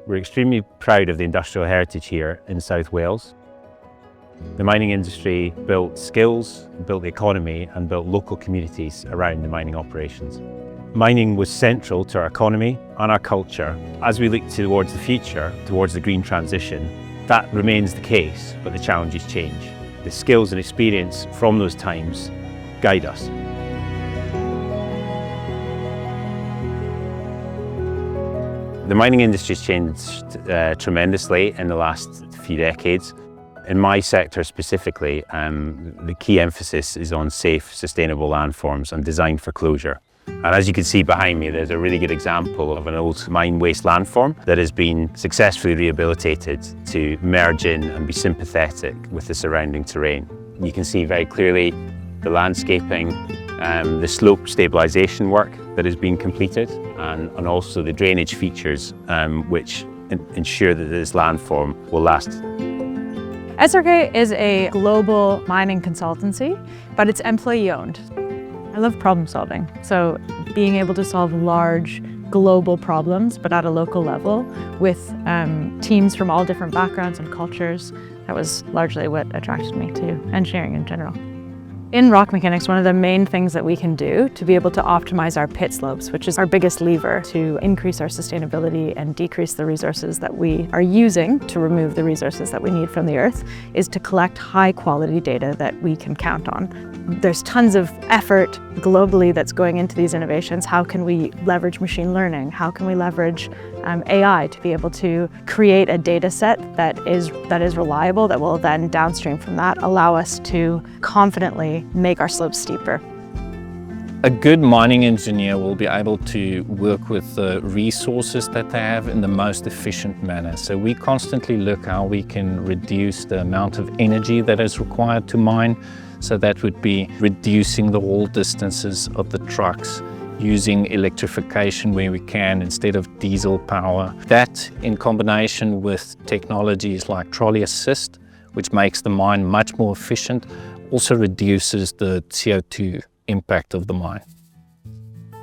We're extremely proud of the industrial heritage here in South Wales. The mining industry built skills, built the economy and built local communities around the mining operations. Mining was central to our economy and our culture. As we look towards the future, towards the green transition, that remains the case, but the challenges change. The skills and experience from those times guide us. The mining industry has changed tremendously in the last few decades. In my sector specifically, the key emphasis is on safe, sustainable landforms and designed for closure. And as you can see behind me, there's a really good example of an old mine waste landform that has been successfully rehabilitated to merge in and be sympathetic with the surrounding terrain. You can see very clearly the landscaping, the slope stabilisation work that has been completed, and also the drainage features which ensure that this landform will last. SRK is a global mining consultancy, but it's employee-owned. I love problem solving, so being able to solve large global problems, but at a local level with teams from all different backgrounds and cultures, that was largely what attracted me to engineering in general. In rock mechanics, one of the main things that we can do to be able to optimize our pit slopes, which is our biggest lever to increase our sustainability and decrease the resources that we are using to remove the resources that we need from the earth, is to collect high quality data that we can count on. There's tons of effort globally that's going into these innovations. How can we leverage machine learning? How can we leverage AI to be able to create a data set that is reliable, that will then downstream from that allow us to confidently make our slopes steeper. A good mining engineer will be able to work with the resources that they have in the most efficient manner. So we constantly look how we can reduce the amount of energy that is required to mine. So that would be reducing the haul distances of the trucks, using electrification where we can instead of diesel power. That in combination with technologies like trolley assist, which makes the mine much more efficient, also reduces the CO2 impact of the mine.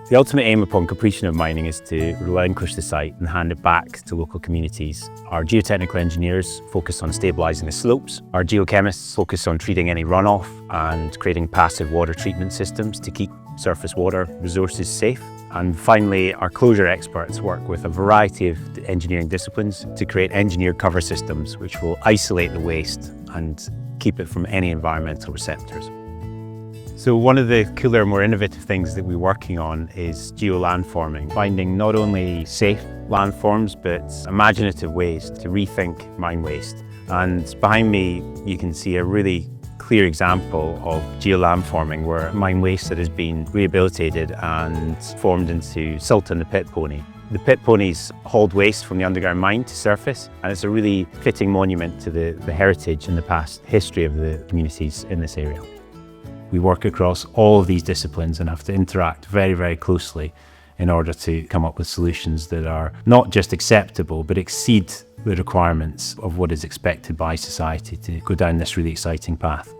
The ultimate aim upon completion of mining is to relinquish the site and hand it back to local communities. Our geotechnical engineers focus on stabilising the slopes. Our geochemists focus on treating any runoff and creating passive water treatment systems to keep surface water resources safe. And finally, our closure experts work with a variety of engineering disciplines to create engineered cover systems which will isolate the waste and keep it from any environmental receptors. So one of the cooler, more innovative things that we're working on is geo-landforming, finding not only safe landforms, but imaginative ways to rethink mine waste. And behind me, you can see a really clear example of geo-landforming where mine waste that has been rehabilitated and formed into silt and the pit pony. The pit ponies hauled waste from the underground mine to surface, and it's a really fitting monument to the heritage and the past history of the communities in this area. We work across all of these disciplines and have to interact very, very closely in order to come up with solutions that are not just acceptable, but exceed the requirements of what is expected by society to go down this really exciting path.